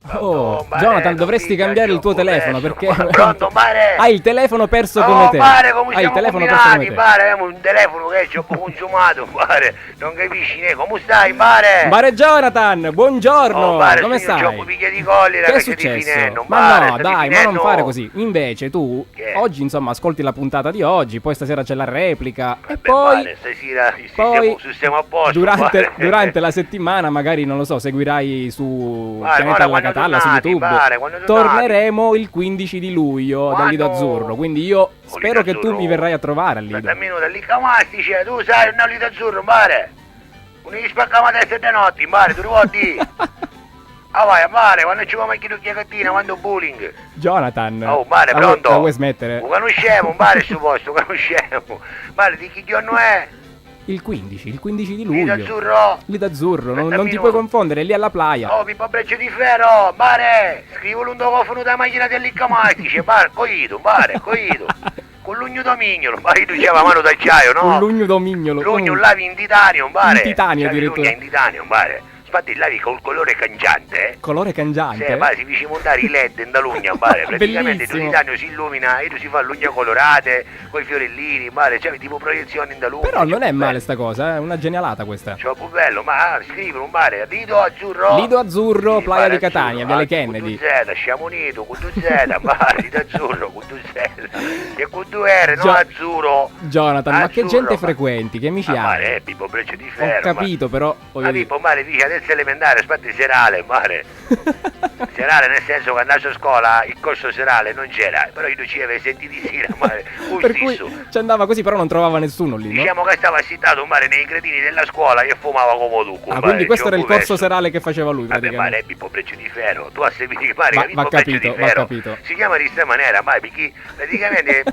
Oh, Mare, Jonathan, non dovresti mica cambiare il tuo gioco telefono perso. perché Pronto, Mare? hai il telefono perso No, come te. Mare, come Hai il siamo telefono perso come combinati, te. Mare, abbiamo un telefono che ci ho consumato, Mare, non capisci ne, come stai, Mare? Mare Jonathan, buongiorno. Oh, Mare, Come signor, stai? c'ho un piglia di colli, Che è che stai finendo, successo? Mare, Ma no, stai dai, ma non finendo? fare così. Invece tu Che? oggi, insomma, ascolti la puntata di oggi, poi stasera c'è la replica e Vabbè, poi Mare, stasera poi siamo a posto, durante, Mare. durante la settimana magari, non lo so, seguirai su Mare, Pianeta alla quando Catalla su tornati, YouTube. Mare, quando tornati? Torneremo il 15 di luglio dal Lido Quando? Azzurro, quindi io spero che tu Azzurro. mi verrai a trovare al Lido. Aspetta un minuto, lì camastice, tu sai, un Lido Azzurro, Mare. Non gli spaccamo la testa di notti, Mare, tu ricordi? Ah vai, Mare, quando ci vuoi macchina chiacattina, quando bullying. Jonathan, Oh, Mare, la pronto? la vuoi smettere? Lo conosciamo, Mare, su posto, lo conosciamo. Mare, di che giorno è? Il 15 di Lido luglio. Azzurro. Lido Azzurro, non Aspetta ti un puoi minuto. confondere, è lì alla playa. Oh, Pippo Breccio di Ferro, Mare, scrivo l'undocofono da macchina dell'Iccamastice, Mare, coito, Mare, coito. Con l'ugno domignolo, Mare, tu diceva mano d'acciaio, no? Un lugno domignolo. L'ugno lavi in titanio, Mare. In titanio C'avi addirittura. l'ugno in titanio, Mare. Infatti lavi col colore cangiante, Colore cangiante. Sì, ma si dice montare i LED in dall'ugna, Mare. Praticamente il Bellissimo. titanio si illumina e tu si fa l'ugna colorate, con i fiorellini, Mare, cioè tipo proiezioni in dall'ugna. Però non è male sta cosa, è una genialata questa. Ciao più bello, ma scrivono, Mare, Lido Azzurro. Lido Azzurro, Sì, Playa Mare di Catania, Azzurro, Viale ah, Kennedy. Con 2 Z, Sciamo Unito, con 2 Z, Mare, Lido Azzurro, con 2 Z. E con 2 R, no Gio- Azzurro. Jonathan, ma che Azzurro, gente ma- frequenti, che amici Ma hai? Mare, Pippo Breccio di Ferro. Ho capito, però Ma voglio dire. Pippo, Mare, dice adesso elementare, aspetta il serale, Mare. Serale nel senso che andassi a scuola il corso serale non c'era, però io ci avevo sentito di sera, Mare. Per cui ci andava così, però non trovava nessuno lì, no? Diciamo che stava assitato, Mare, nei cretini della scuola e fumava come tu. Ah, quindi questo era il corso serale che faceva lui, Vabbè, praticamente. Mare, Pippo Breccio di Ferro, tu a seguire, Mare, Va- Pippo va Breccio capito, di va Ferro. capito. Si chiama di questa maniera, Mare, perché praticamente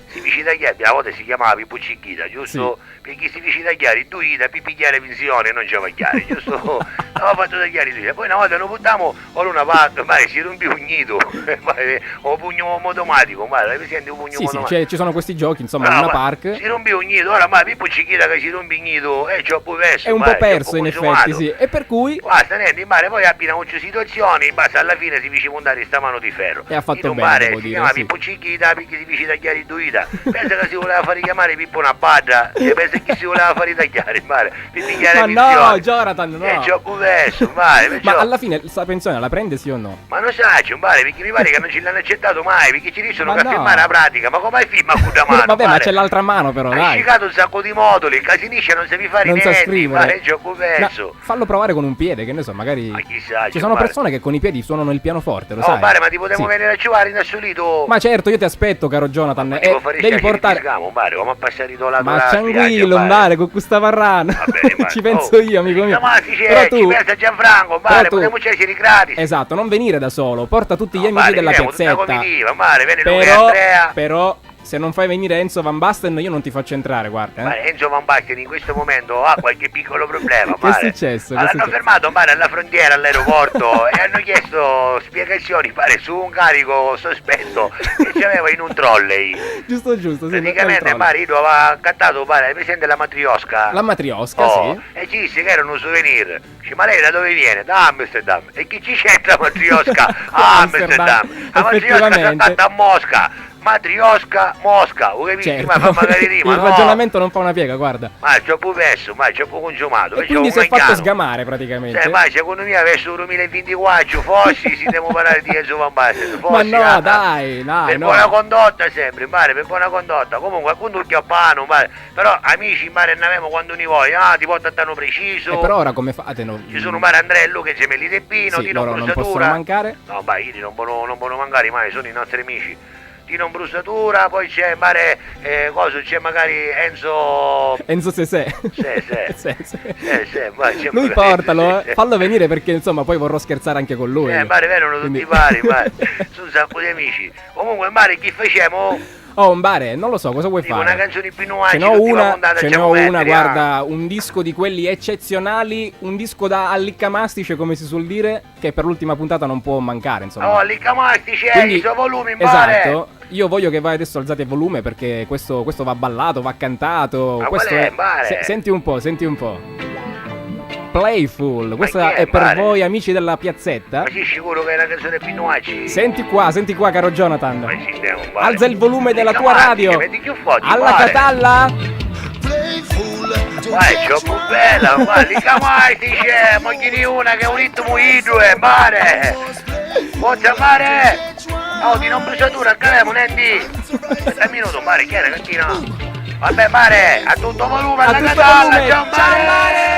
si vicina agli alberi, a volte si chiamava Pippo Cicchita, giusto? Perché si vicina agli alberi, tu gli da pipigliare pensione, non c'era chiari, giusto? Avevo fatto da chiari lui. Poi una volta lo buttiamo, ora una parte, Mare, si rompiva un nido, Mare, o pugno automatico, Mare, mi senti un pugno Sì, sì, automatico? ci sono questi giochi, insomma, No, in una ma park. si rompe un nido, ora ma Pippo Cicchita che si rompe il nido, c'ho pure perso. È un po' Mare, c'ho perso, in consumato. effetti, sì. E per cui Basta, niente, in mare, poi abbinano situazioni, basta alla fine si dice montare sta mano di ferro. E ha fatto in un bene, mare devo si dire, chiama sì. Pippo Cicchita perché si dice tagliare il duita. Pensa che si voleva fare chiamare Pippo una badra, e pensa che si voleva fare tagliare, in mare, per pigliare Ma no, pensione. Jonathan, no. E c'ho perso, in mare, perciò... Ma alla fine sta pensione la prende sì o no? Ma non sa, c'è un mare, perché mi pare che non ce l'hanno accettato mai, perché ci dicono Ma che no. a firmare la pratica, ma come firma con la mano? Vabbè, ma mare? c'è l'altra mano però, Hai dai. scicato un sacco di moduli, Casinisce non sapi fare Non sa niente, scrivere. mare, c'ho perso. No, fallo provare con un piede, che ne so, magari. Ma chissà, Ci sono mare. persone che con i piedi suonano il pianoforte, lo Oh, sai? mare, ma ti potremmo Sì. venire a trovare in assoluto? Ma certo, io ti aspetto, caro Jonathan. Ma E ti può fare devi sciacere portare. di scamo, mare, come a passare di lato Ma là, tranquillo, spiaggia, mare, con questa varrana. Va bene, mare. Ci penso io, amico mio. Ma si Però c'è, ci tu. pensa Gianfranco, mare, però tu- potremmo essere gratis. Esatto, non venire da solo, porta tutti gli No, amici mare, della veniamo tutta piazzetta. comitiva, mare, viene Luca e Però, Andrea. però, se non fai venire Enzo Van Basten, io non ti faccio entrare, guarda. Mare, Enzo Van Basten in questo momento ha qualche piccolo problema, Che è mare. successo? Che è L'hanno successo? fermato, mare, alla frontiera, all'aeroporto e hanno chiesto spiegazioni, pare, su un carico sospetto che c'aveva in un trolley. Giusto, giusto, sì. Praticamente, nel mare, io aveva cantato, pare, presente la matriosca. La matriosca, Oh, sì. e ci disse che era un souvenir. Dice, ma lei da dove viene? Da Amsterdam. E chi ci c'entra Matriosca? A Amsterdam. La Matriosca si Effettivamente. canta a Mosca. Matriosca, Mosca. O capisci? Certo. Ma fa magari rima, Il no? ragionamento non fa una piega, guarda. Ma c'ho pure perso, ma c'ho pure consumato. E quindi si è fatto sgamare praticamente. Ma secondo me verso il 2024 forse si devo parlare di Enzo Van Basten. Ma Forse, no, dai, per no. buona condotta sempre, mare, per buona condotta. Comunque, appunto il chiappano, mare. Però amici, mare, ne avevamo quando ne vuoi. Ah, ti porto a tanno preciso. E per ora come fate? No? Ci sono Mare Andrello che gemelli De Pino, Sì, Tino loro non possono Brusatura. mancare. No, ma io non possono mancare mai, sono i nostri amici. Tino Brusatura, poi c'è Mare, c'è magari Enzo Sesè. Sì, ma c'è Lui pure- portalo, sì. fallo venire perché insomma poi vorrò scherzare anche con lui. Mare vengono Quindi- tutti pari, ma sono un sacco di amici. Comunque, Mare, chi facciamo? Oh, Mbare, non lo so, cosa vuoi Dico fare? una canzone più Ce nuova, n'ho una, guarda, un disco di quelli eccezionali, un disco da alliccamastice, come si suol dire, che per l'ultima puntata non può mancare, insomma. Oh, lì Camastici, Quindi- i suoi volumi, Mare. Esatto, io voglio che vai adesso alzate il volume perché questo va ballato, va cantato. Ma questo qual è, Mbare? Senti un po', senti un po'. Playful. Questa chi è, è per Mare? voi amici della piazzetta. Ma sei sicuro che è una canzone Pinnuacci? Senti qua caro Jonathan. Ma ci stiamo, Mare. Alza il volume della Mica tua Mare, radio. vedi più forte, Alla Mare. catalla. Vai, c'ho più bella, vai, mica mai ti c'è, ma chi di una che è un ritmo idro, Mare! Forza, Mare! Oh, di non bruciatura, al calemo, Nendi! Aspetta un minuto, Mare, chi era, cantina? Vabbè, Mare, a tutto volume, alla tutto catalla, volume. ciao, Ciao, Mare!